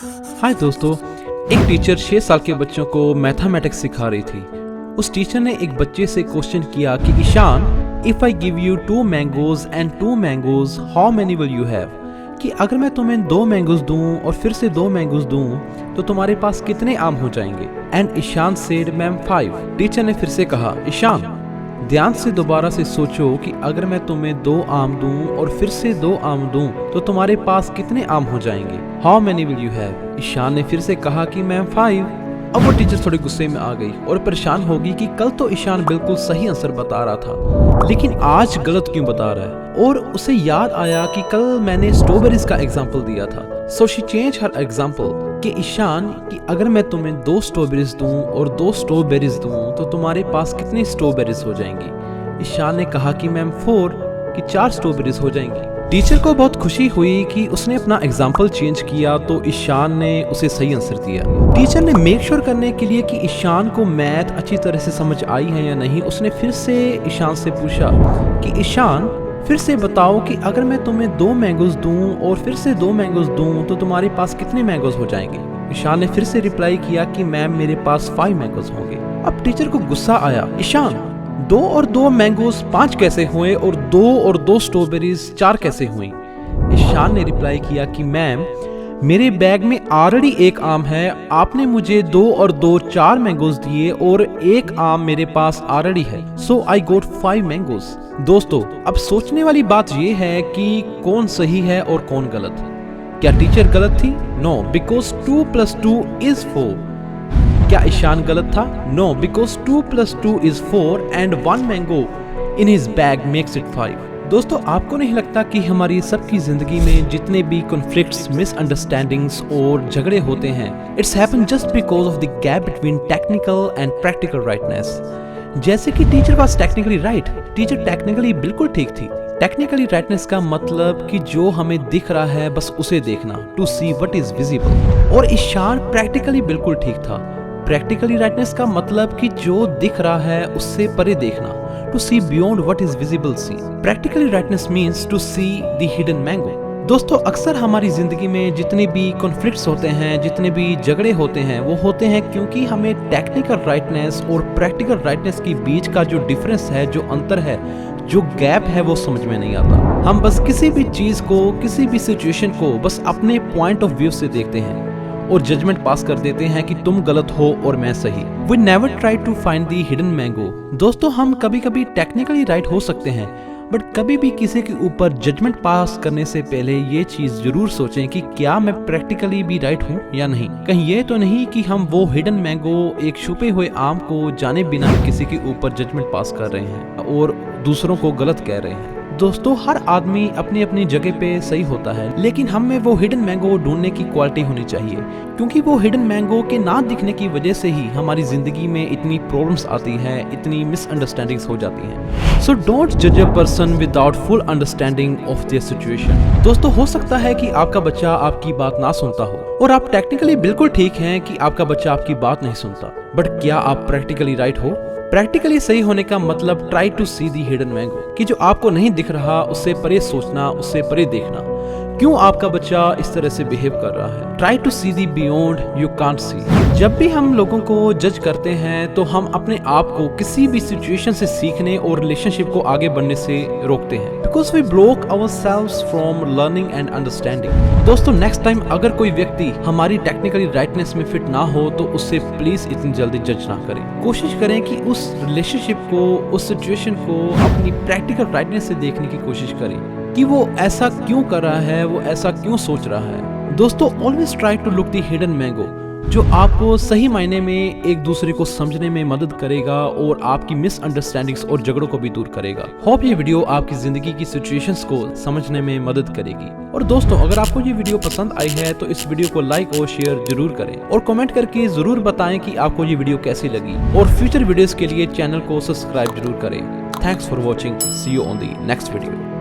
हाय दोस्तों, एक टीचर 6 साल के बच्चों को मैथमेटिक्स सिखा रही थी। उस टीचर ने एक बच्चे से क्वेश्चन किया कि Ishaan, if I give you 2 mangoes and 2 mangoes, how many will you have? कि अगर मैं तुम्हें 2 मैंगोज दूं और फिर से 2 मैंगोज दूं तो तुम्हारे पास कितने आम हो जाएंगे? And Ishaan said ma'am 5। Teacher ने फिर से कहा, ईशान ध्यान से दोबारा से सोचो कि अगर मैं तुम्हें 2 आम दूं और फिर से 2 आम दूं तो तुम्हारे पास कितने आम हो जाएंगे? How many will you have? Ishaan ने फिर से कहा कि मैम 5। अब वो टीचर थोड़ी गुस्से में आ गई और परेशान होगी कि कल तो ईशान बिल्कुल सही आंसर बता रहा था, लेकिन आज गलत क्यों बता रहा है? और उसे याद आया कि कल मैंने स्ट्रॉबेरीज का एग्जाम्पल दिया था। So she change her example कि ईशान, कि अगर मैं तुम्हें 2 स्ट्रॉबेरीज दूं और 2 स्ट्रॉबेरीज दूं तो तुम्हारे पास कितनी स्ट्रॉबेरीज हो जाएंगी? ईशान ने कहा कि मैम 4, कि 4 स्ट्रॉबेरीज हो जाएंगी। टीचर को बहुत खुशी हुई कि उसने अपना एग्जाम्पल चेंज किया तो ईशान ने उसे सही आंसर दिया। टीचर ने मेक श्योर करने के लिए कि ईशान को मैथ अच्छी तरह से समझ आई है या नहीं, उसने फिर से ईशान से पूछा कि ईशान फिर से बताओ कि अगर मैं तुम्हें 2 मैंगोज दूं और फिर से 2 मैंगोज दूं तो तुम्हारे पास कितने मैंगोज हो जाएंगे? ईशान ने फिर से रिप्लाई किया कि मैम मेरे पास 5 मैंगोज होंगे। अब टीचर को गुस्सा आया, ईशान 2 और 2 मैंगोज 5 कैसे हुए और 2 और 2 स्ट्रॉबेरीज 4 कैसे हुई? ईशान ने रिप्लाई किया कि मैम मेरे बैग में ऑलरेडी 1 आम है, आपने मुझे 2 और 2 4 मैंगोज दिए और 1 आम मेरे पास ऑलरेडी है, सो आई गोट 5 मैंगोज। दोस्तों, अब सोचने वाली बात यह है कि कौन सही है और कौन गलत। क्या टीचर गलत थी? No, because 2 + 2 is 4। क्या ईशान गलत था? No, because 2 + 2 is 4 and 1 mango in his bag makes it 5। दोस्तों, आपको नहीं लगता कि हमारी सबकी जिंदगी में जितने भी कॉन्फ्लिक्ट्स, मिसअंडरस्टैंडिंग्स और झगड़े होते हैं, it's happen just because of the gap between technical and practical rightness. जैसे कि teacher was technically right, teacher technically बिल्कुल ठीक थी। टेक्निकली राइटनेस का मतलब कि जो हमें दिख रहा है बस उसे देखना, to see what is visible. और ईशान प्रैक्टिकली बिल्कुल ठीक था। प्रैक्टिकली राइटनेस का मतलब कि जो दिख रहा है उससे परे देखना, to see beyond what is visible see. Practically rightness means to see the hidden mango. दोस्तों, अक्सर हमारी जिंदगी में जितने भी कॉन्फ्लिक्ट्स होते हैं, जितने भी झगड़े होते हैं, वो होते हैं क्योंकि हमें टेक्निकल राइटनेस और प्रैक्टिकल राइटनेस के बीच का जो डिफरेंस है, जो अंतर है, जो गैप है, वो समझ में नहीं आता। हम बस किसी भी चीज को, किसी भी सिचुएशन को बस अपने पॉइंट ऑफ व्यू से देखते हैं और जजमेंट पास कर देते हैं कि तुम गलत हो और मैं सही। We never try to find the hidden mango। दोस्तों, हम कभी कभी टेक्निकली राइट हो सकते हैं, बट कभी भी किसी के ऊपर जजमेंट पास करने से पहले ये चीज जरूर सोचें कि क्या मैं प्रैक्टिकली भी राइट हूँ या नहीं। कहीं ये तो नहीं कि हम वो हिडन मैंगो, एक छुपे हुए आम को जाने बिना किसी के ऊपर जजमेंट पास कर रहे हैं और दूसरों को गलत कह रहे हैं। दोस्तों, हर आदमी अपनी अपनी जगह पे सही होता है, लेकिन हम में वो हिडन मैंगो ढूंढने की क्वालिटी होनी चाहिए, क्योंकि वो हिडन मैंगो के ना दिखने की वजह से ही हमारी जिंदगी में इतनी प्रॉब्लम्स आती हैं, इतनी मिसअंडरस्टैंडिंग्स हो जाती हैं। सो डोंट जज a person without full understanding of their situation. दोस्तों, हो सकता है कि आपका बच्चा आपकी बात ना सुनता हो और आप टेक्निकली बिल्कुल ठीक हैं कि आपका बच्चा आपकी बात नहीं सुनता, बट क्या आप प्रैक्टिकली राइट हो? प्रैक्टिकली सही होने का मतलब try to see the hidden mango, कि जो आपको नहीं दिख रहा उससे परे सोचना, उससे परे देखना। क्यों आपका बच्चा इस तरह से बिहेव कर रहा है? Try to see the beyond you can't see. जब भी हम लोगों को जज करते हैं तो हम अपने आप को किसी भी सिचुएशन से सीखने और रिलेशनशिप को आगे बढ़ने से रोकते हैं, because V block ourselves from learning and understanding. दोस्तों, नेक्स्ट टाइम अगर कोई व्यक्ति हमारी टेक्निकली राइटनेस में फिट ना हो तो उससे प्लीज इतनी जल्दी जज ना करें। कोशिश करें कि उस रिलेशनशिप को, उस सिचुएशन को अपनी प्रैक्टिकल राइटनेस से देखने की कोशिश करें कि वो ऐसा क्यों कर रहा है, वो ऐसा क्यों सोच रहा है। दोस्तों, always try to look the hidden mango, जो आपको सही मायने में एक दूसरे को समझने में मदद करेगा और आपकी मिसअंडरस्टैंडिंग्स और झगड़ों को भी दूर करेगा। होप ये वीडियो आपकी जिंदगी की सिचुएशंस को समझने में मदद करेगी। और दोस्तों, अगर आपको ये वीडियो पसंद आई है तो इस वीडियो को लाइक और शेयर जरूर करें और कमेंट करके जरूर बताएं कि आपको ये वीडियो कैसी लगी, और फ्यूचर वीडियोस के लिए चैनल को सब्सक्राइब जरूर करें। Thanks for watching. See you on the next video.